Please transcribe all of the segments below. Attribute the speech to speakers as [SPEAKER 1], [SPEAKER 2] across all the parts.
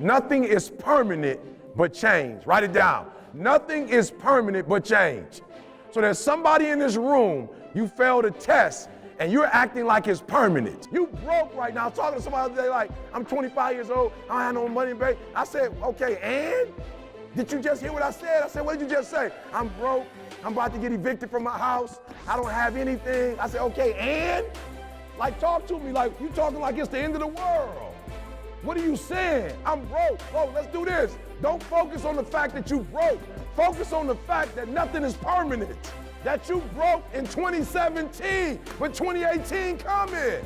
[SPEAKER 1] Nothing is permanent but change. Write it down. Nothing is permanent but change. So there's somebody in this room, you failed a test, and you're acting like it's permanent. You broke right now. I was talking to somebody the other day, like, I'm 25 years old, I don't have no money, babe. I said, okay, and? Did you just hear what I said? I said, what did you just say? I'm broke, I'm about to get evicted from my house, I don't have anything. I said, okay, and? Like, talk to me like you talking like it's the end of the world. What are you saying? I'm broke. Bro, let's do this. Don't focus on the fact that you broke. Focus on the fact that nothing is permanent. That you broke in 2017, but 2018 coming.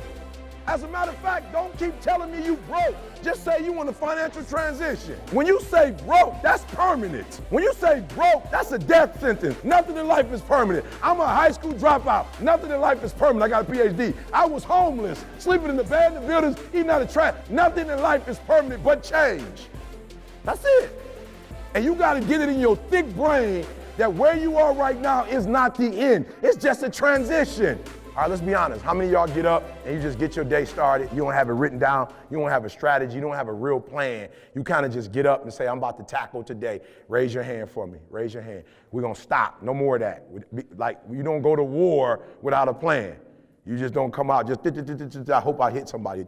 [SPEAKER 1] As a matter of fact, don't keep telling me you broke. Just say you want a financial transition. When you say broke, that's permanent. When you say broke, that's a death sentence. Nothing in life is permanent. I'm a high school dropout. Nothing in life is permanent. I got a PhD. I was homeless, sleeping in the abandoned buildings, eating out of trash. Nothing in life is permanent but change. That's it. And you got to get it in your thick brain that where you are right now is not the end. It's just a transition. All right, let's be honest. How many of y'all get up and you just get your day started? You don't have it written down. You don't have a strategy. You don't have a real plan. You kind of just get up and say, I'm about to tackle today. Raise your hand for me. Raise your hand. We're going to stop. No more of that. Like, you don't go to war without a plan. You just don't come out just, I hope I hit somebody.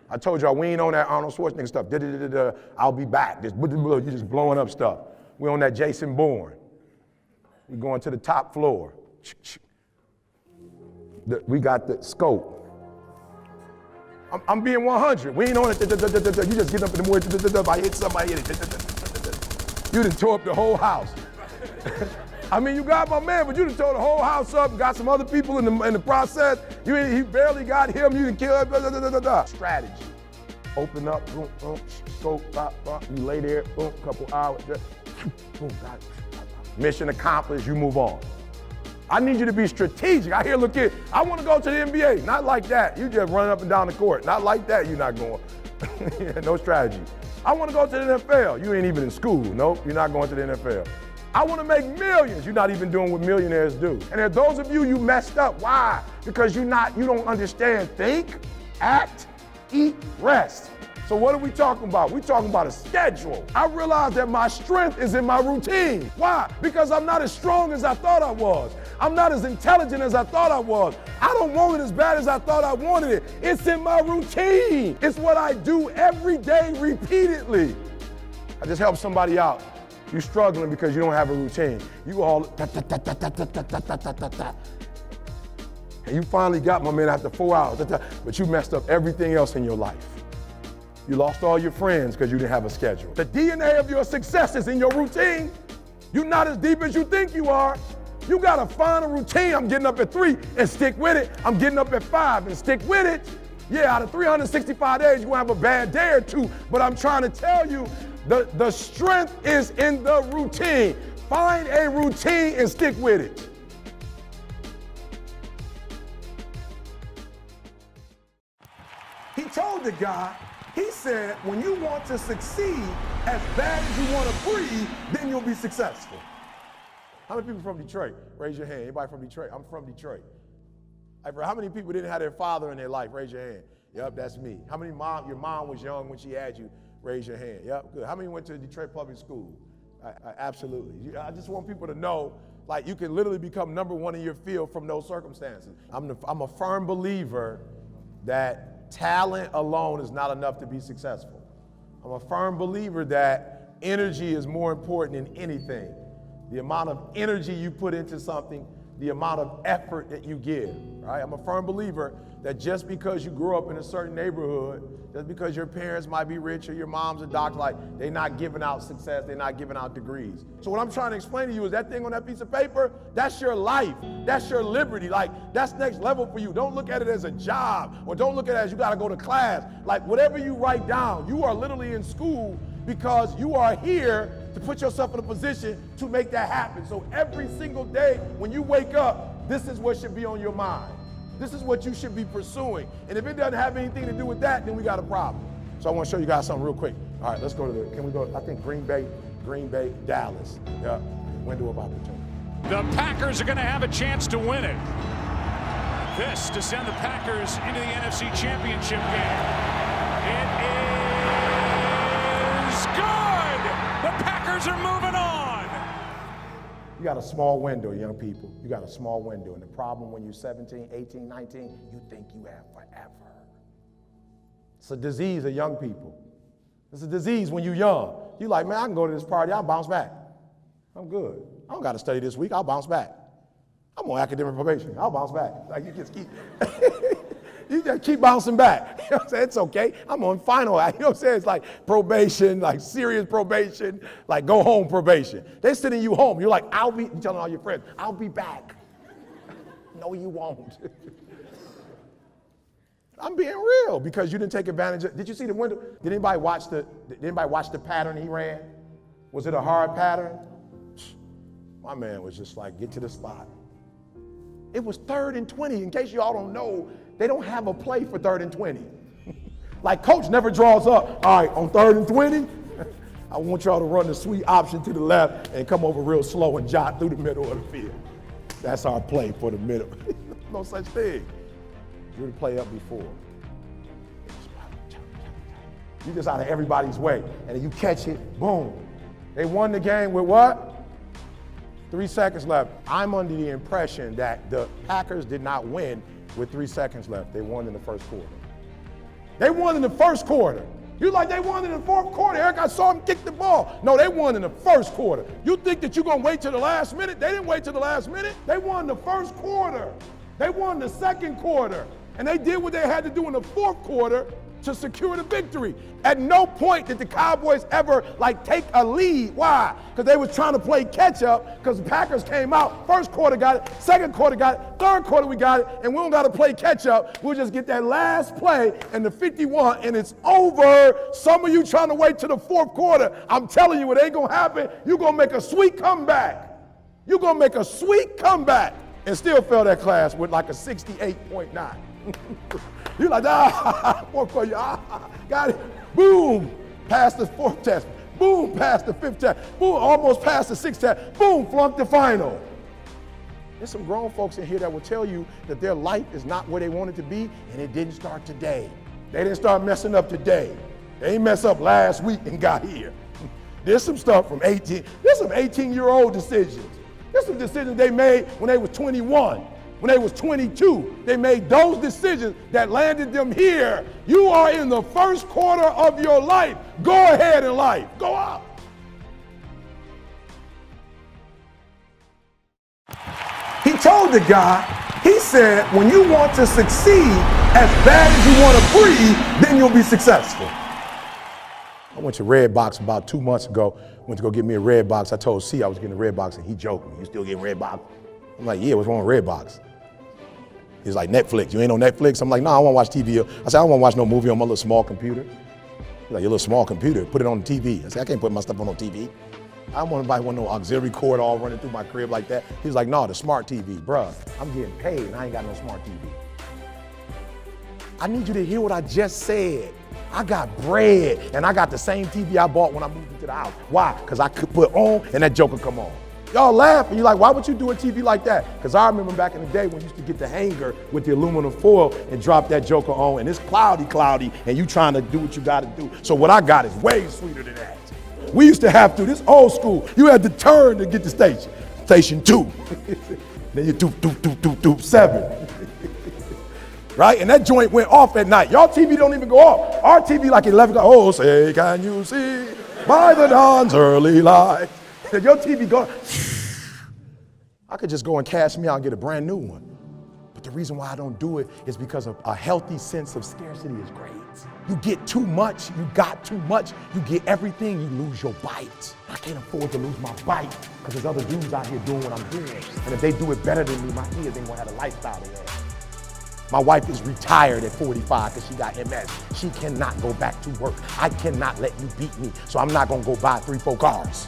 [SPEAKER 1] I told y'all, we ain't on that Arnold Schwarzenegger stuff. I'll be back. You just blowing up stuff. We're on that Jason Bourne. We're going to the top floor. We got the scope. I'm being 100. We ain't on it. You just get up in the morning. I hit somebody. You done tore up the whole house. I mean, you got my man, but you done tore the whole house up. Got some other people in the process. He barely got him. You done killed him. Strategy. Open up. Boom, boom. Scope. Bop, bop. You lay there. Boom. Couple hours. Boom. Got it. Mission accomplished. You move on. I need you to be strategic. I hear, look here, I want to go to the NBA. Not like that. You just run up and down the court. Not like that, you're not going. No strategy. I want to go to the NFL. You ain't even in school. Nope, you're not going to the NFL. I want to make millions. You're not even doing what millionaires do. And if those of you messed up, why? Because you don't understand think, act, eat, rest. So what are we talking about? We're talking about a schedule. I realize that my strength is in my routine. Why? Because I'm not as strong as I thought I was. I'm not as intelligent as I thought I was. I don't want it as bad as I thought I wanted it. It's in my routine. It's what I do every day repeatedly. I just helped somebody out. You're struggling because you don't have a routine. You all and you finally got my man after 4 hours, but you messed up everything else in your life. You lost all your friends because you didn't have a schedule. The DNA of your success is in your routine. You're not as deep as you think you are. You gotta find a routine. I'm getting up at 3 and stick with it. I'm getting up at 5 and stick with it. Yeah, out of 365 days, you're gonna have a bad day or two, but I'm trying to tell you, the strength is in the routine. Find a routine and stick with it. He told the guy, he said, when you want to succeed as bad as you want to breathe, then you'll be successful. How many people from Detroit? Raise your hand. Anybody from Detroit? I'm from Detroit. How many people didn't have their father in their life? Raise your hand. Yep, that's me. How many your mom was young when she had you? Raise your hand. Yep, good. How many went to Detroit Public School? Absolutely. I just want people to know, like, you can literally become #1 in your field from those circumstances. I'm a firm believer that talent alone is not enough to be successful. I'm a firm believer that energy is more important than anything. The amount of energy you put into something, the amount of effort that you give, right? I'm a firm believer that just because you grew up in a certain neighborhood, just because your parents might be rich or your mom's a doctor, like, they're not giving out success, they're not giving out degrees. So what I'm trying to explain to you is that thing on that piece of paper, that's your life, that's your liberty, like, that's next level for you. Don't look at it as a job, or don't look at it as you gotta go to class. Like, whatever you write down, you are literally in school because you are here to put yourself in a position to make that happen. So every single day when you wake up, this is what should be on your mind. This is what you should be pursuing. And if it doesn't have anything to do with that, then we got a problem. So I want to show you guys something real quick. All right, let's go to can we go, I think Green Bay, Dallas. Yeah, window of opportunity.
[SPEAKER 2] The Packers are going to have a chance to win it. This to send the Packers into the NFC Championship game. It is
[SPEAKER 1] got a small window, young people. You got a small window. And the problem when you're 17, 18, 19, you think you have forever. It's a disease of young people. It's a disease when you're young. You're like, man, I can go to this party, I'll bounce back. I'm good. I don't got to study this week, I'll bounce back. I'm on academic probation, I'll bounce back. Like you just keep, you just keep bouncing back. You know what I'm saying? It's okay. I'm on final, you know what I'm saying? It's like probation, like serious probation, like go home probation. They're sending you home. You're like, you're telling all your friends, I'll be back. No, you won't. I'm being real because you didn't take advantage of. Did you see the window? Did anybody watch the pattern he ran? Was it a hard pattern? My man was just like, get to the spot. It was 3rd and 20. In case y'all don't know, they don't have a play for 3rd and 20. Like coach never draws up, all right, on 3rd and 20, I want y'all to run the sweet option to the left and come over real slow and jot through the middle of the field. That's our play for the middle. No such thing. Drew the play up before. You just out of everybody's way. And then you catch it, boom. They won the game with what? 3 seconds left. I'm under the impression that the Packers did not win with 3 seconds left. They won in the first quarter. They won in the first quarter. You're like, they won in the fourth quarter. Eric, I saw him kick the ball. No, they won in the first quarter. You think that you're going to wait till the last minute? They didn't wait till the last minute. They won the first quarter. They won the second quarter. And they did what they had to do in the fourth quarter to secure the victory. At no point did the Cowboys ever take a lead. Why? Because they was trying to play catch up because the Packers came out. First quarter got it, second quarter got it, third quarter we got it, and we don't got to play catch up. We'll just get that last play and the 51 and it's over. Some of you trying to wait till the fourth quarter. I'm telling you, it ain't going to happen. You're going to make a sweet comeback. You're going to make a sweet comeback and still fail that class with like a 68.9. You're like, fourth quarter, got it. Boom, passed the fourth test. Boom, passed the fifth test. Boom, almost passed the sixth test. Boom, flunked the final. There's some grown folks in here that will tell you that their life is not where they want it to be, and it didn't start today. They didn't start messing up today. They ain't mess up last week and got here. There's some stuff from 18. There's some 18-year-old decisions. There's some decisions they made when they was 21. When they was 22, they made those decisions that landed them here. You are in the first quarter of your life. Go ahead in life. Go up. He told the guy, he said, when you want to succeed as bad as you want to breathe, then you'll be successful. I went to Redbox about 2 months ago. Went to go get me a Redbox. I told C I was getting a Redbox, and he joked me, you still getting Redbox? I'm like, yeah, what's wrong with Redbox? He's like, Netflix, you ain't on Netflix? I'm like, no, I don't want to watch TV. I said, I don't want to watch no movie on my little small computer. He's like, your little small computer, put it on the TV. I said, I can't put my stuff on no TV. I don't want to buy no auxiliary cord all running through my crib like that. He's like, no, the smart TV, bruh. I'm getting paid and I ain't got no smart TV. I need you to hear what I just said. I got bread and I got the same TV I bought when I moved into the house. Why? Because I could put on and that joker come on. Y'all laugh and you're like, why would you do a TV like that? Because I remember back in the day when you used to get the hanger with the aluminum foil and drop that joker on and it's cloudy and you trying to do what you got to do. So what I got is way sweeter than that. We used to have to, this old school, you had to turn to get the station. Station 2. Then you do 7. Right? And that joint went off at night. Y'all TV don't even go off. Our TV like 11 o'clock. Oh, say, can you see by the dawn's early light? If your TV go, I could just go and cash me out and get a brand new one. But the reason why I don't do it is because of a healthy sense of scarcity is great. You get too much, you got too much, you get everything, you lose your bite. I can't afford to lose my bite because there's other dudes out here doing what I'm doing. And if they do it better than me, my kids ain't gonna have a lifestyle they have. My wife is retired at 45 because she got MS. She cannot go back to work. I cannot let you beat me, so I'm not gonna go buy 3-4 cars.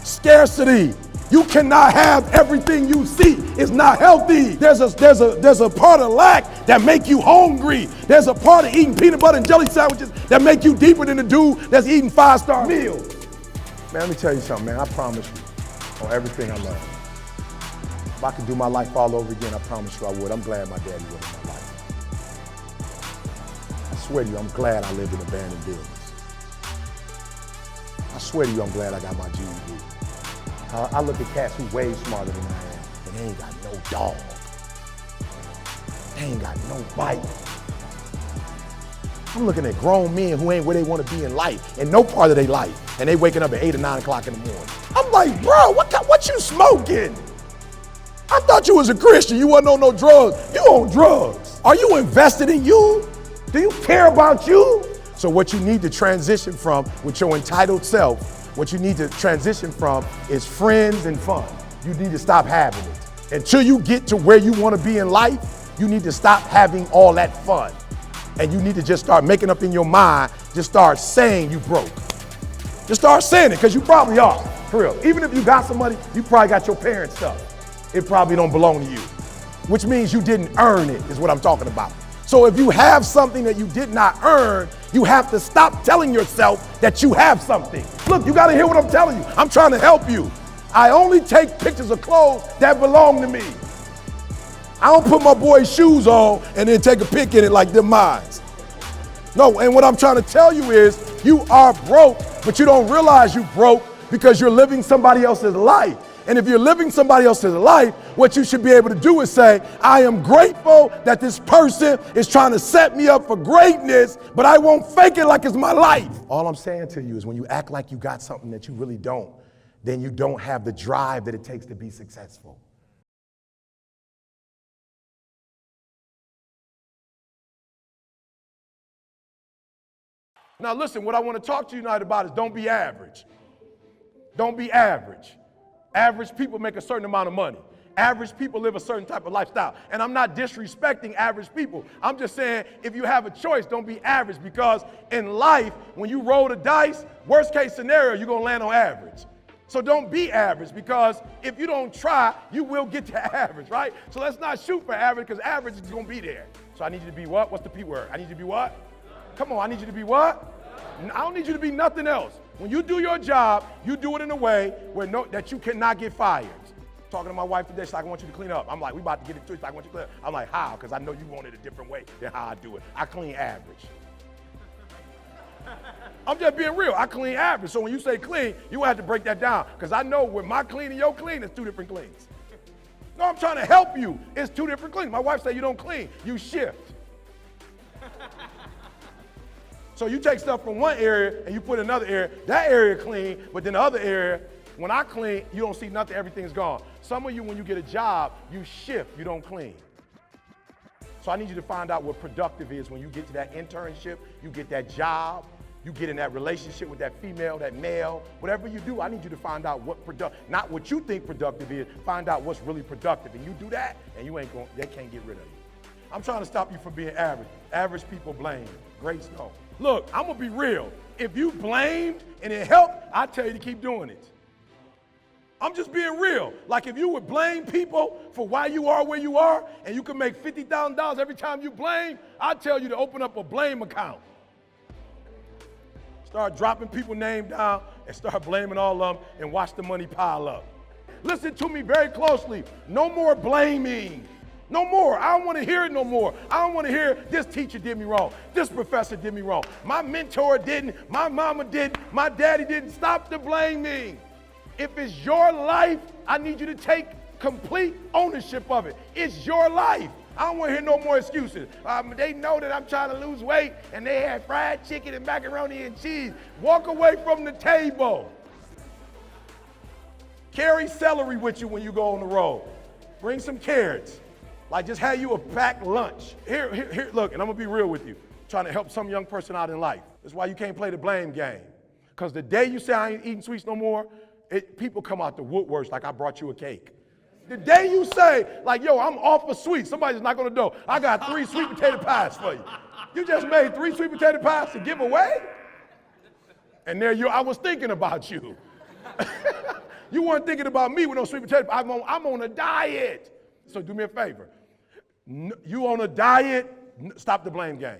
[SPEAKER 1] Scarcity. You cannot have everything you see. It's not healthy. There's a part of lack that make you hungry. There's a part of eating peanut butter and jelly sandwiches that make you deeper than the dude that's eating 5-star meals. Man, let me tell you something, man. I promise you on everything I love. If I could do my life all over again, I promise you I would. I'm glad my daddy was in my life. I swear to you, I'm glad I lived in abandoned buildings. I swear to you, I'm glad I got my GED. I look at cats who way smarter than I am, and they ain't got no dog. They ain't got no bite. I'm looking at grown men who ain't where they want to be in life, in no part of their life, and they waking up at 8 or 9 o'clock in the morning. I'm like, bro, what you smoking? I thought you was a Christian. You wasn't on no drugs. You on drugs. Are you invested in you? Do you care about you? So what you need to transition from with your entitled self, what you need to transition from is friends and fun. You need to stop having it. Until you get to where you want to be in life, you need to stop having all that fun. And you need to just start making up in your mind, just start saying you broke. Just start saying it, because you probably are, for real. Even if you got some money, you probably got your parents' stuff. It probably don't belong to you, which means you didn't earn it, is what I'm talking about. So if you have something that you did not earn, you have to stop telling yourself that you have something. Look, you gotta hear what I'm telling you. I'm trying to help you. I only take pictures of clothes that belong to me. I don't put my boy's shoes on and then take a pic in it like they're mine. No, and what I'm trying to tell you is you are broke, but you don't realize you broke because you're living somebody else's life. And if you're living somebody else's life, what you should be able to do is say, I am grateful that this person is trying to set me up for greatness, but I won't fake it like it's my life. All I'm saying to you is when you act like you got something that you really don't, then you don't have the drive that it takes to be successful. Now listen, what I want to talk to you tonight about is don't be average. Don't be average. Average people make a certain amount of money. Average people live a certain type of lifestyle. And I'm not disrespecting average people. I'm just saying if you have a choice, don't be average, because in life, when you roll the dice, worst case scenario, you're going to land on average. So don't be average, because if you don't try, you will get to average, right? So let's not shoot for average, because average is going to be there. So I need you to be what? What's the P word? I need you to be what? Come on, I need you to be what? I don't need you to be nothing else. When you do your job, you do it in a way where that you cannot get fired. Talking to my wife today, she's like, I want you to clean up. I'm like, we about to get it too. She's like, I want you to clean up. I'm like, how? Because I know you want it a different way than how I do it. I clean average. I'm just being real. I clean average. So when you say clean, you have to break that down, because I know with my clean and your clean, it's two different cleans. No, I'm trying to help you. It's two different cleans. My wife said you don't clean, you shift. So you take stuff from one area and you put in another area. That area clean, but then the other area, when I clean, you don't see nothing, everything's gone. Some of you, when you get a job, you shift, you don't clean. So I need you to find out what productive is when you get to that internship, you get that job, you get in that relationship with that female, that male, whatever you do, I need you to find out what productive, not what you think productive is, find out what's really productive. And you do that, and you ain't going, they can't get rid of you. I'm trying to stop you from being average. Average people blame, greats don't. Look, I'm gonna be real. If you blamed and it helped, I tell you to keep doing it. I'm just being real. Like if you would blame people for why you are where you are, and you can make $50,000 every time you blame, I tell you to open up a blame account. Start dropping people's names down and start blaming all of them and watch the money pile up. Listen to me very closely. No more blaming. No more. I don't want to hear it no more. I don't want to hear this teacher did me wrong. This professor did me wrong. My mentor didn't. My mama didn't. My daddy didn't. Stop the blaming. If it's your life, I need you to take complete ownership of it. It's your life. I don't want to hear no more excuses. They know that I'm trying to lose weight and they had fried chicken and macaroni and cheese. Walk away from the table. Carry celery with you when you go on the road. Bring some carrots. Like just have you a packed lunch. Here, look, and I'm gonna be real with you. Trying to help some young person out in life. That's why you can't play the blame game. Because the day you say I ain't eating sweets no more, people come out the woodworks like I brought you a cake. The day you say, like, yo, I'm off of sweets, somebody's not gonna know. I got 3 sweet potato pies for you. You just made 3 sweet potato pies to give away? And there I was thinking about you. You weren't thinking about me with no sweet potato pies. I'm on a diet. So do me a favor. You on a diet, stop the blame game.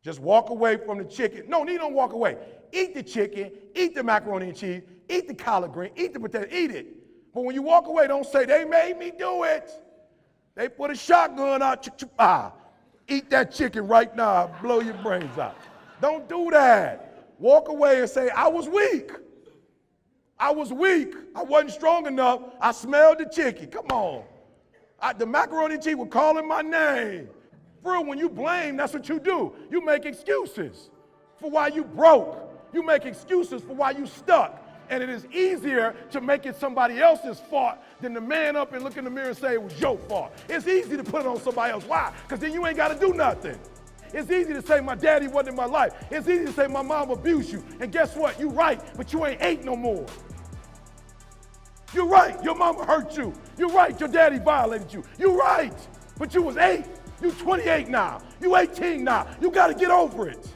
[SPEAKER 1] Just walk away from the chicken. No, you don't walk away. Eat the chicken, eat the macaroni and cheese, eat the collard green, eat the potato, eat it. But when you walk away, don't say, they made me do it. They put a shotgun out, eat that chicken right now, blow your brains out. Don't do that. Walk away and say, I was weak. I was weak. I wasn't strong enough. I smelled the chicken. Come on. The macaroni and cheese were calling my name. For real, when you blame, that's what you do. You make excuses for why you broke. You make excuses for why you stuck. And it is easier to make it somebody else's fault than to man up and look in the mirror and say it was your fault. It's easy to put it on somebody else. Why? Because then you ain't got to do nothing. It's easy to say my daddy wasn't in my life. It's easy to say my mom abused you. And guess what? You right, but you ain't 8 no more. You're right, your mama hurt you. You're right, your daddy violated you. You're right, but you was 8. You 28 now. You 18 now. You got to get over it.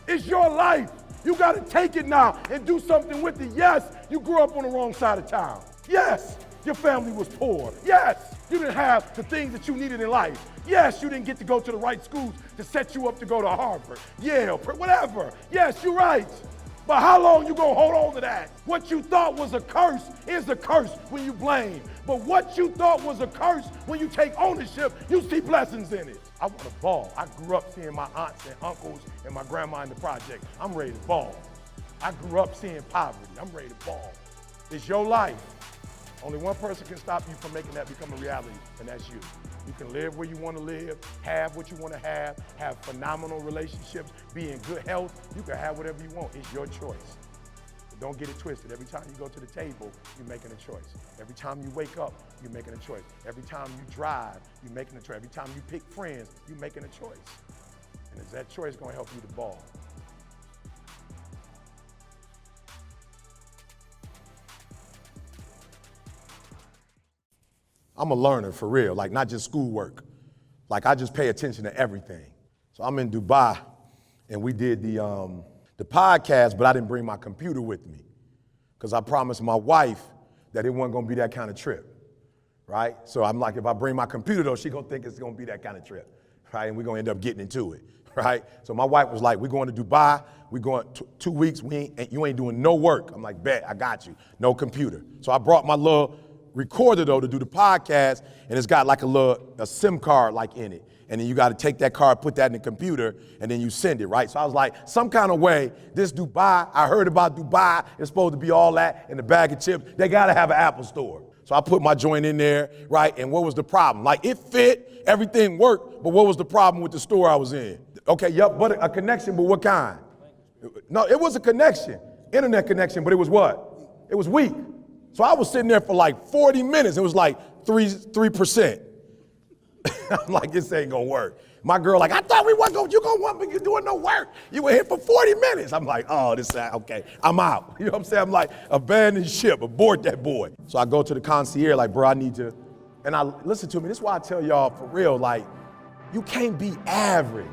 [SPEAKER 1] It's your life. You got to take it now and do something with it. Yes, you grew up on the wrong side of town. Yes, your family was poor. Yes, you didn't have the things that you needed in life. Yes, you didn't get to go to the right schools to set you up to go to Harvard, Yale, whatever. Yes, you're right. But how long you gonna hold on to that? What you thought was a curse is a curse when you blame. But what you thought was a curse, when you take ownership, you see blessings in it. I want to ball. I grew up seeing my aunts and uncles and my grandma in the project. I'm ready to ball. I grew up seeing poverty. I'm ready to ball. It's your life. Only one person can stop you from making that become a reality, and that's you. You can live where you want to live, have what you want to have phenomenal relationships, be in good health. You can have whatever you want. It's your choice. But don't get it twisted. Every time you go to the table, you're making a choice. Every time you wake up, you're making a choice. Every time you drive, you're making a choice. Every time you pick friends, you're making a choice. And is that choice going to help you to ball? I'm a learner for real, like not just schoolwork. Like I just pay attention to everything. So I'm in Dubai and we did the podcast, but I didn't bring my computer with me because I promised my wife that it wasn't gonna be that kind of trip, right? So I'm like, if I bring my computer though, she gonna think it's gonna be that kind of trip, right? And we're gonna end up getting into it, right? So my wife was like, we're going to Dubai, we're going 2 weeks, you ain't doing no work. I'm like, bet, I got you, no computer. So I brought my little recorder though to do the podcast, and it's got like a SIM card like in it. And then you got to take that card, put that in the computer, and then you send it, right? So I was like, some kind of way, this Dubai, I heard about Dubai, it's supposed to be all that in a bag of chips. They got to have an Apple store. So I put my joint in there, right? And what was the problem? Like it fit, everything worked, but what was the problem with the store I was in? Okay, yep, but a connection, but what kind? No, it was a connection, internet connection, but it was what? It was weak. So I was sitting there for like 40 minutes. It was like 3%. I'm like, this ain't gonna work. My girl like, I thought we wasn't gonna, you gonna want me doing no work. You were here for 40 minutes. I'm like, oh, this, okay, I'm out. You know what I'm saying? I'm like, abandon ship, abort that boy. So I go to the concierge like, bro, I need to, and listen to me, this is why I tell y'all for real, like, you can't be average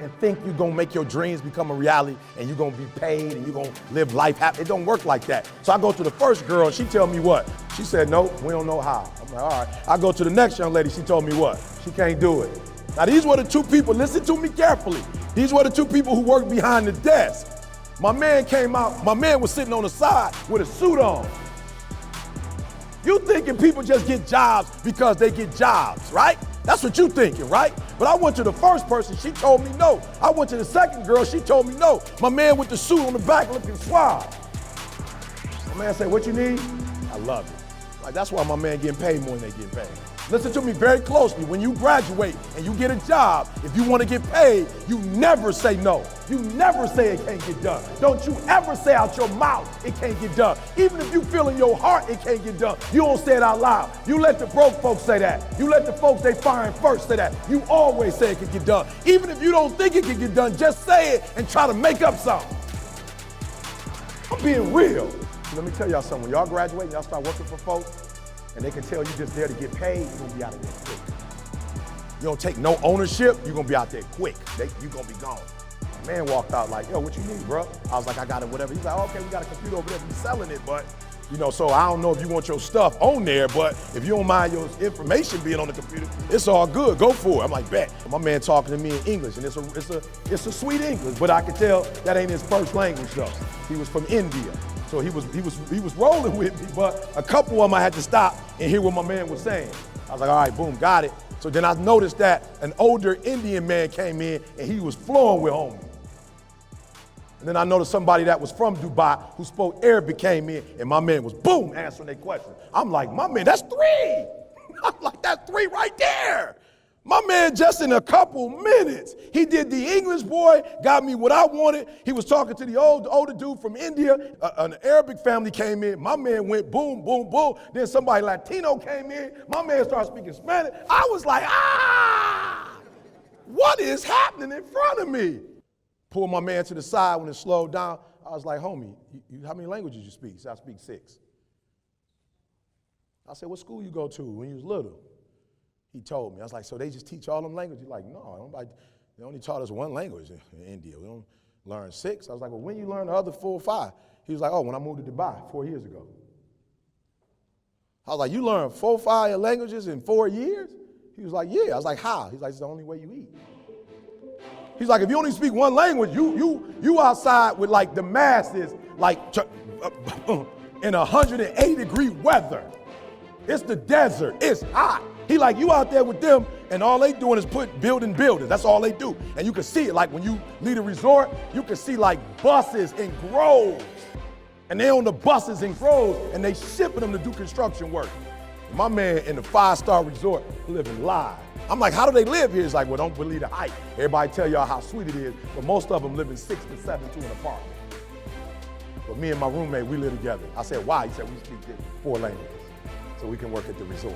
[SPEAKER 1] and think you're gonna make your dreams become a reality and you're gonna be paid and you're gonna live life happy. It don't work like that. So I go to the first girl, she tell me what? She said, no, we don't know how. I'm like, all right. I go to the next young lady, she told me what? She can't do it. Now these were the 2 people, listen to me carefully. These were the 2 people who worked behind the desk. My man came out, my man was sitting on the side with a suit on. You thinking people just get jobs because they get jobs, right? That's what you thinking, right? But I went to the first person, she told me no. I went to the second girl, she told me no. My man with the suit on the back looking suave. My man said, what you need? I love it. Like that's why my man getting paid more than they getting paid. Listen to me very closely. When you graduate and you get a job, if you want to get paid, you never say no. You never say it can't get done. Don't you ever say out your mouth it can't get done. Even if you feel in your heart it can't get done, you don't say it out loud. You let the broke folks say that. You let the folks they firing first say that. You always say it can get done. Even if you don't think it can get done, just say it and try to make up something. I'm being real. Let me tell y'all something. When y'all graduate and y'all start working for folks, and they can tell you just there to get paid, you're gonna be out of there quick. You don't take no ownership, you're gonna be out there quick. You're gonna be gone. My man walked out like, yo, what you need, bro? I was like, I got it, whatever. He's like, okay, we got a computer over there, we selling it, but, you know, so I don't know if you want your stuff on there, but if you don't mind your information being on the computer, it's all good, go for it. I'm like, bet. My man talking to me in English, and it's a sweet English, but I could tell that ain't his first language though. He was from India. So he was rolling with me, but a couple of them I had to stop and hear what my man was saying. I was like, all right, boom, got it. So then I noticed that an older Indian man came in and he was flowing with homie. And then I noticed somebody that was from Dubai who spoke Arabic came in, and my man was, boom, answering their question. I'm like, my man, that's 3. I'm like, that's 3 right there. My man, just in a couple minutes, he did the English boy, got me what I wanted. He was talking to the older dude from India. An Arabic family came in. My man went boom, boom, boom. Then somebody Latino came in. My man started speaking Spanish. I was like, what is happening in front of me? Pulled my man to the side when it slowed down. I was like, homie, how many languages you speak? He said, I speak 6. I said, what school you go to when you was little? He told me. I was like, so they just teach all them languages? He's like, no, they only taught us 1 language in India. We don't learn 6. I was like, well, when you learn the other 4 or 5? He was like, oh, when I moved to Dubai 4 years ago. I was like, you learned 4 or 5 languages in 4 years? He was like, yeah. I was like, how? He's like, it's the only way you eat. He's like, if you only speak 1 language, you outside with like the masses, like in 180-degree weather. It's the desert. It's hot. He like, you out there with them, and all they doing is building buildings. That's all they do. And you can see it, like when you leave a resort, you can see like buses in groves. And they on the buses in groves, and they shipping them to do construction work. And my man in the 5-star resort living live. I'm like, how do they live here? He's like, well, don't believe the hype. Everybody tell y'all how sweet it is, but most of them live in 6 to 7 to an apartment. But me and my roommate, we live together. I said, why? He said, we speak 4 languages, so we can work at the resort.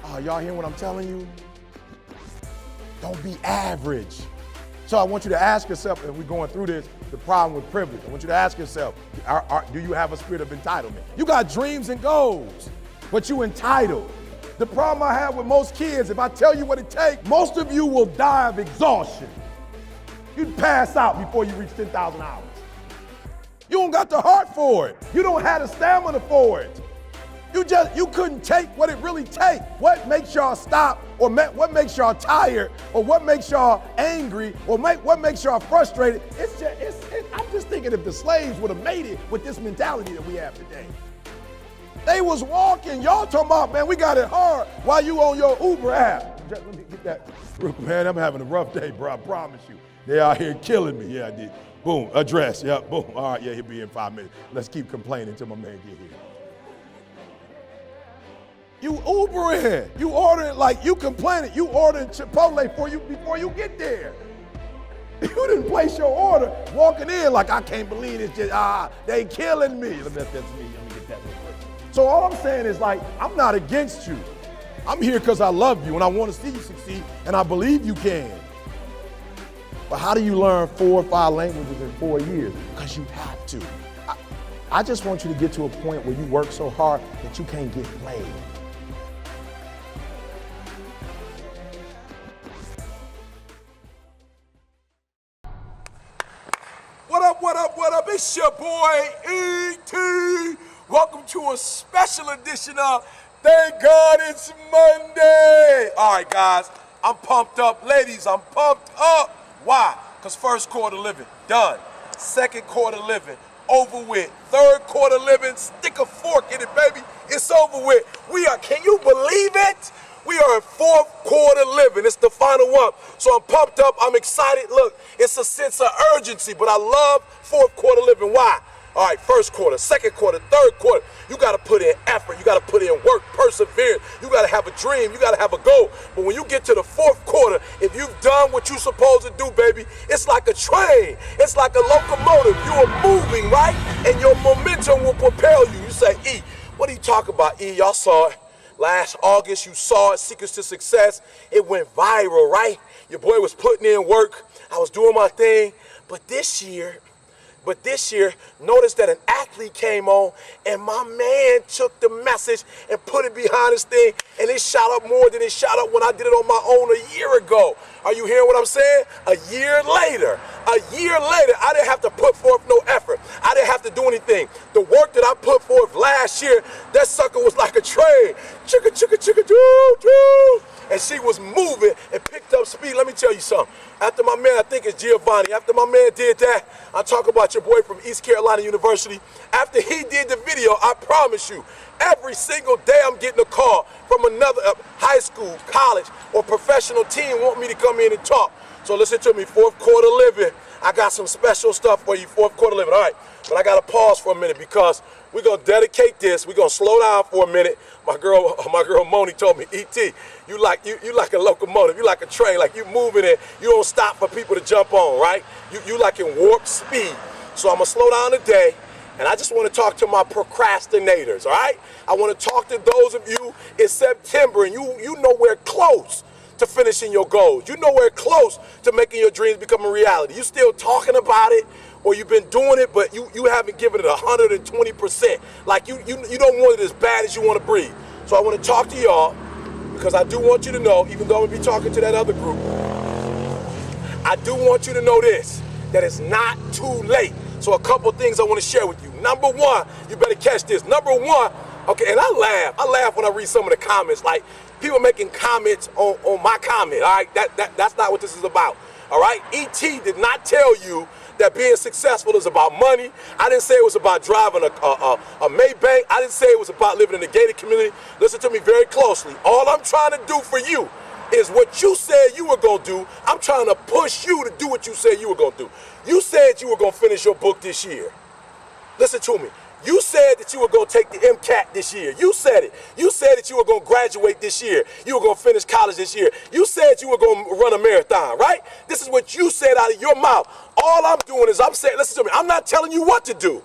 [SPEAKER 1] Oh, y'all hear what I'm telling you? Don't be average. So I want you to ask yourself, and we're going through this, the problem with privilege. I want you to ask yourself, do you have a spirit of entitlement? You got dreams and goals, but you entitled. The problem I have with most kids, if I tell you what it takes, most of you will die of exhaustion. You'd pass out before you reach 10,000 hours. You don't got the heart for it. You don't have the stamina for it. You couldn't take what it really takes. What makes y'all stop, or what makes y'all tired, or what makes y'all angry, or what makes y'all frustrated? I'm just thinking if the slaves would have made it with this mentality that we have today. They was walking. Y'all talking about, man, we got it hard while you on your Uber app. Let me get that. Man, I'm having a rough day, bro. I promise you. They out here killing me. Yeah, I did. Boom, address. Yeah, boom. All right, yeah, he'll be in 5 minutes. Let's keep complaining until my man get here. You Ubering, you ordering, like you complaining, you ordering Chipotle before you get there. You didn't place your order, walking in like, I can't believe it's just, they killing me. That's me, let me get that real quick. So all I'm saying is like, I'm not against you. I'm here because I love you and I want to see you succeed and I believe you can. But how do you learn 4 or 5 languages in 4 years? Because you have to. I just want you to get to a point where you work so hard that you can't get played. What up? It's your boy, E.T. Welcome to a special edition of Thank God It's Monday. All right, guys, I'm pumped up. Ladies, I'm pumped up. Why? Because first quarter living, done. Second quarter living, over with. Third quarter living, stick a fork in it, baby. It's over with. Can you believe it? We are in fourth quarter living. It's the final one. So I'm pumped up. I'm excited. Look, it's a sense of urgency, but I love fourth quarter living. Why? All right, first quarter, second quarter, third quarter. You got to put in effort. You got to put in work, perseverance. You got to have a dream. You got to have a goal. But when you get to the fourth quarter, if you've done what you're supposed to do, baby, it's like a train. It's like a locomotive. You are moving, right? And your momentum will propel you. You say, E, what are you talking about, E? Y'all saw it. Last August, you saw it, Secrets to Success. It went viral, right? Your boy was putting in work. I was doing my thing. But this year, notice that an athlete came on and my man took the message and put it behind his thing and it shot up more than it shot up when I did it on my own a year ago. Are you hearing what I'm saying? A year later, I didn't have to put forth no effort. I didn't have to do anything. The work that I put forth last year, that sucker was like a train. Chicka, chicka, chicka, doo, doo. And she was moving and picked up speed. Let me tell you something. After my man, I think it's Giovanni, after my man did that, I talk about your boy from East Carolina University. After he did the video, I promise you, every single day I'm getting a call from another high school, college, or professional team want me to come in and talk. So listen to me, fourth quarter living.
[SPEAKER 3] I got some special stuff for you, fourth quarter living. All right, but I got to pause for a minute because we're going to dedicate this. We're going to slow down for a minute. My girl Moni told me, E.T., you like a locomotive. You like a train. Like you moving it. You don't stop for people to jump on, right? You like in warp speed. So I'm going to slow down today, and I just want to talk to my procrastinators, all right? I want to talk to those of you in September, and you know we're close to finishing your goals. You know we're close to making your dreams become a reality. You still talking about it, or you've been doing it, but you haven't given it 120%. Like you don't want it as bad as you want to breathe. So I want to talk to y'all because I do want you to know, even though I'm going to be talking to that other group, I do want you to know this, that it's not too late. So a couple things I want to share with you. Number one, you better catch this. Number one, okay, and I laugh when I read some of the comments, like people making comments on my comment, all right? That's not what this is about, all right? E.T. did not tell you that being successful is about money. I didn't say it was about driving a Maybach. I didn't say it was about living in a gated community. Listen to me very closely. All I'm trying to do for you is what you said you were going to do. I'm trying to push you to do what you said you were going to do. You said you were going to finish your book this year. Listen to me. You said that you were going to take the MCAT this year. You said it. You said that you were going to graduate this year. You were going to finish college this year. You said you were going to run a marathon, right? This is what you said out of your mouth. All I'm doing is I'm saying, listen to me, I'm not telling you what to do.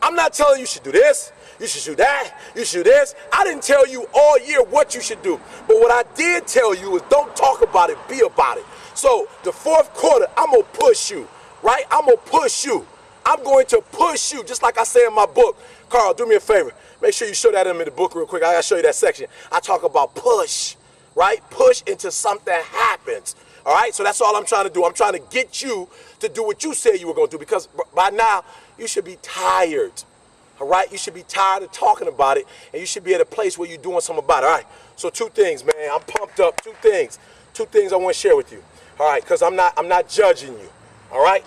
[SPEAKER 3] I'm not telling you should do this, you should do that, you should do this. I didn't tell you all year what you should do. But what I did tell you is don't talk about it, be about it. So the fourth quarter, I'm going to push you, right? I'm going to push you. I'm going to push you, just like I say in my book. Carl, do me a favor. Make sure you show that in the book real quick. I got to show you that section. I talk about push, right? Push until something happens. All right? So that's all I'm trying to do. I'm trying to get you to do what you said you were going to do, because by now you should be tired. All right? You should be tired of talking about it, and you should be at a place where you're doing something about it. All right? So two things, man. I'm pumped up. Two things I want to share with you. All right? Because I'm not judging you. All right?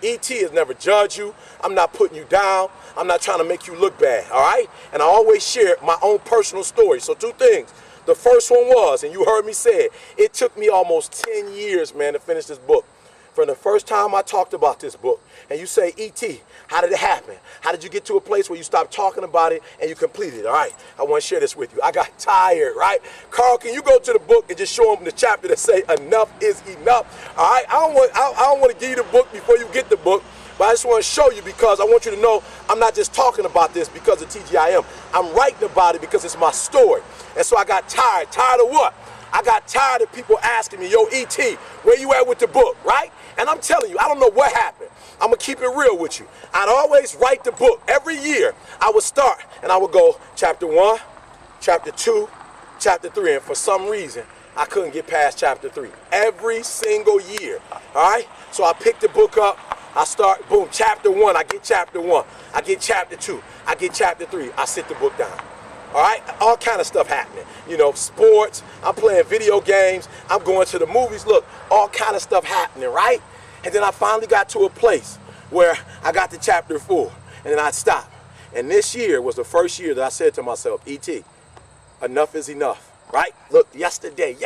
[SPEAKER 3] E.T. has never judged you. I'm not putting you down. I'm not trying to make you look bad. All right? And I always share my own personal story. So two things. The first one was, and you heard me say it took me almost 10 years, man, to finish this book. From the first time I talked about this book, and you say, E.T., how did it happen? How did you get to a place where you stopped talking about it and you completed it? All right, I want to share this with you. I got tired, right? Carl, can you go to the book and just show them the chapter that say enough is enough? All right, I don't want to give you the book before you get the book, but I just want to show you, because I want you to know I'm not just talking about this because of TGIM. I'm writing about it because it's my story. And so I got tired. Tired of what? I got tired of people asking me, yo, E.T., where you at with the book, right? And I'm telling you, I don't know what happened. I'm going to keep it real with you. I'd always write the book. Every year, I would start, and I would go chapter 1, chapter 2, chapter 3. And for some reason, I couldn't get past chapter 3. Every single year, all right? So I picked the book up. I start, boom, chapter 1. I get chapter 1. I get chapter 2. I get chapter 3. I sit the book down. All right, all kind of stuff happening. You know, sports, I'm playing video games, I'm going to the movies. Look, all kind of stuff happening, right? And then I finally got to a place where I got to chapter 4, and then I stopped. And this year was the first year that I said to myself, E.T., enough is enough, right? Look, yesterday,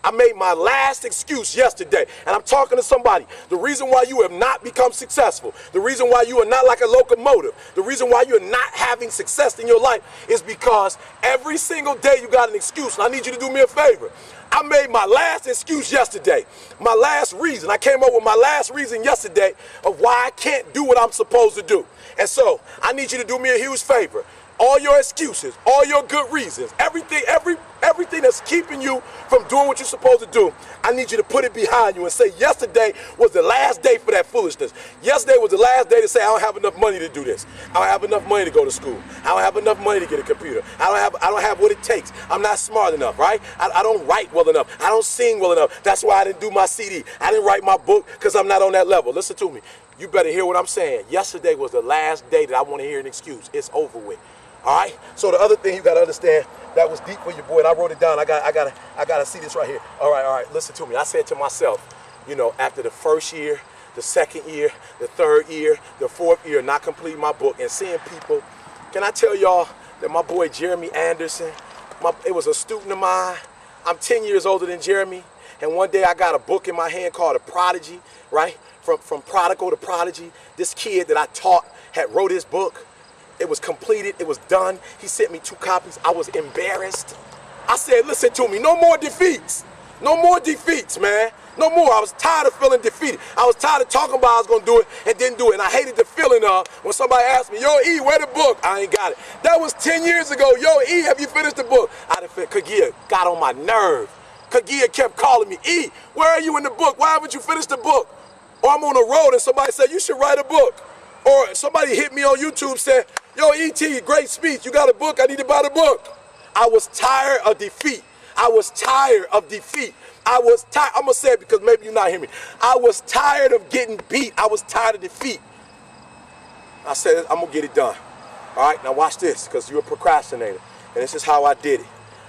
[SPEAKER 3] I made my last excuse yesterday, and I'm talking to somebody. The reason why you have not become successful, the reason why you are not like a locomotive, the reason why you're not having success in your life is because every single day you got an excuse. And I need you to do me a favor. I made my last excuse yesterday, my last reason. I came up with my last reason yesterday of why I can't do what I'm supposed to do. And so I need you to do me a huge favor. All your excuses, all your good reasons, everything that's keeping you from doing what you're supposed to do, I need you to put it behind you and say, yesterday was the last day for that foolishness. Yesterday was the last day to say, I don't have enough money to do this. I don't have enough money to go to school. I don't have enough money to get a computer. I don't have what it takes. I'm not smart enough, right? I don't write well enough. I don't sing well enough. That's why I didn't do my CD. I didn't write my book because I'm not on that level. Listen to me. You better hear what I'm saying. Yesterday was the last day that I want to hear an excuse. It's over with. All right. So the other thing you got to understand, that was deep for your boy, and I wrote it down. I gotta see this right here. All right. Listen to me. I said to myself, you know, after the first year, the second year, the third year, the fourth year, not completing my book and seeing people. Can I tell y'all that my boy Jeremy Anderson, it was a student of mine. I'm 10 years older than Jeremy, And one day I got a book in my hand called A Prodigy, right? From prodigal to prodigy. This kid that I taught had wrote his book. It was completed, it was done. He sent me 2 copies. I was embarrassed. I said, listen to me, no more defeats. No more defeats, man. No more. I was tired of feeling defeated. I was tired of talking about I was going to do it and didn't do it. And I hated the feeling of when somebody asked me, yo, E, where the book? I ain't got it. That was 10 years ago. Yo, E, have you finished the book? I didn't finish. Kagia got on my nerve. Kagia kept calling me, E, where are you in the book? Why haven't you finished the book? Or I'm on the road and somebody said, you should write a book. Or somebody hit me on YouTube, said, yo, E.T., great speech. You got a book? I need to buy the book. I was tired of defeat. I was tired of defeat. I was tired. I'm going to say it because maybe you're not hearing me. I was tired of getting beat. I was tired of defeat. I said, I'm going to get it done. All right, now watch this, because you're a procrastinator. And this is how I did it.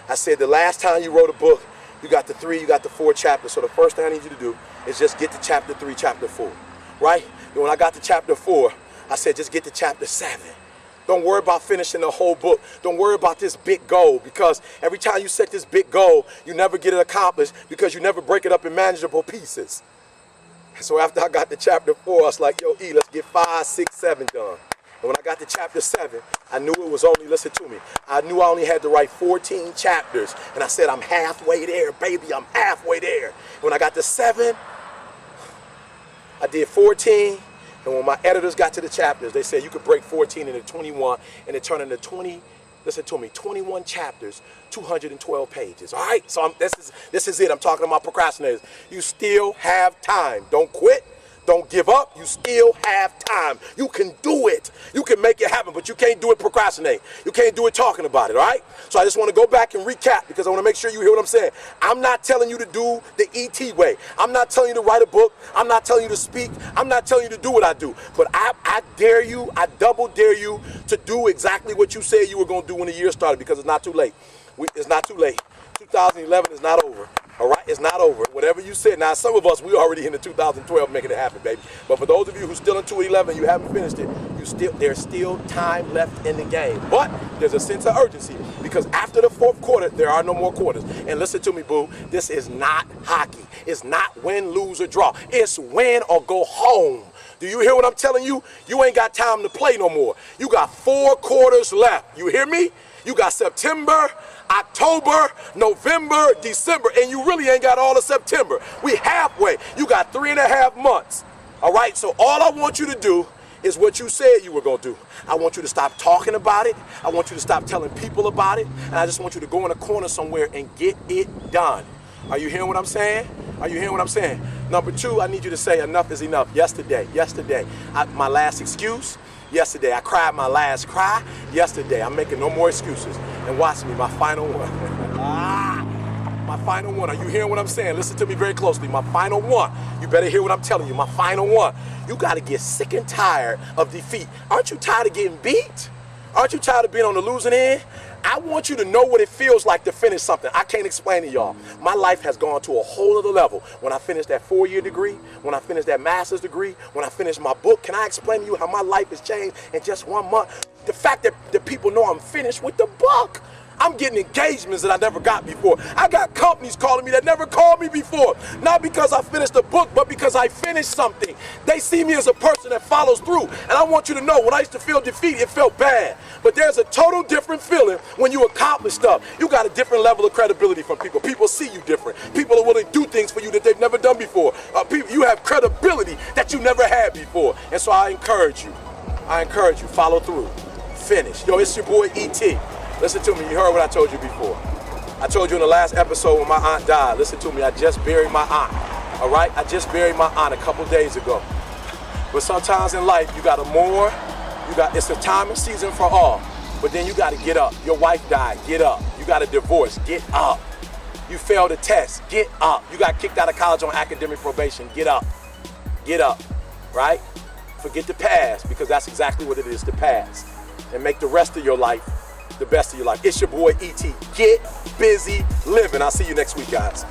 [SPEAKER 3] I said, the last time you wrote a book, you got the 3, you got the 4 chapters. So the first thing I need you to do is just get to chapter 3, chapter 4. Right? And when I got to chapter 4, I said, just get to chapter 7. Don't worry about finishing the whole book. Don't worry about this big goal, because every time you set this big goal, you never get it accomplished because you never break it up in manageable pieces. So after I got to chapter 4, I was like, yo, E, let's get 5, 6, 7 done. And when I got to chapter 7, I knew it was only, listen to me, I knew I only had to write 14 chapters. And I said, I'm halfway there, baby, I'm halfway there. When I got to 7, I did 14. And when my editors got to the chapters, they said you could break 14 into 21 and it turned into 20, listen to me, 21 chapters, 212 pages. All right, so this is it. I'm talking about procrastinators. You still have time. Don't quit. Don't give up. You still have time. You can do it. You can make it happen, but you can't do it procrastinating. You can't do it talking about it, all right? So I just want to go back and recap because I want to make sure you hear what I'm saying. I'm not telling you to do the ET way. I'm not telling you to write a book. I'm not telling you to speak. I'm not telling you to do what I do. But I dare you, I double dare you to do exactly what you said you were going to do when the year started, because it's not too late. It's not too late. 2011 is not over. All right, it's not over. Whatever you said. Now, some of us, we already in the 2012 making it happen, baby. But for those of you who still in 2011, you haven't finished it, there's still time left in the game. But there's a sense of urgency, because after the 4th quarter, there are no more quarters. And listen to me, boo. This is not hockey. It's not win, lose, or draw. It's win or go home. Do you hear what I'm telling you? You ain't got time to play no more. You got 4 quarters left. You hear me? You got September, October, November, December, and you really ain't got all of September. We halfway. You got 3.5 months. All right, so all I want you to do is what you said you were going to do. I want you to stop talking about it. I want you to stop telling people about it. And I just want you to go in a corner somewhere and get it done. Are you hearing what I'm saying? Are you hearing what I'm saying? Number 2, I need you to say enough is enough. Yesterday, my last excuse. Yesterday, I cried my last cry. Yesterday, I'm making no more excuses. And watch me, my final one. My final one. Are you hearing what I'm saying? Listen to me very closely. My final one. You better hear what I'm telling you. My final one. You got to get sick and tired of defeat. Aren't you tired of getting beat? Aren't you tired of being on the losing end? I want you to know what it feels like to finish something. I can't explain to y'all. My life has gone to a whole other level. When I finished that 4-year degree, when I finished that master's degree, when I finished my book, can I explain to you how my life has changed in just 1 month? The fact that people know I'm finished with the book. I'm getting engagements that I never got before. I got companies calling me that never called me before. Not because I finished the book, but because I finished something. They see me as a person that follows through. And I want you to know, when I used to feel defeat, it felt bad. But there's a total different feeling when you accomplish stuff. You got a different level of credibility from people. People see you different. People are willing to do things for you that they've never done before. You have credibility that you never had before. And so I encourage you, follow through, finish. Yo, it's your boy E.T. Listen to me, you heard what I told you before. I told you in the last episode when my aunt died. Listen to me, I just buried my aunt. All right, I just buried my aunt a couple days ago. But sometimes in life, it's a time and season for all. But then you got to get up. Your wife died, get up. You got a divorce, get up. You failed a test, get up. You got kicked out of college on academic probation, get up. Get up, right? Forget the past, because that's exactly what it is, the past. And make the rest of your life the best of your life. It's your boy E.T. Get busy living. I'll see you next week, guys.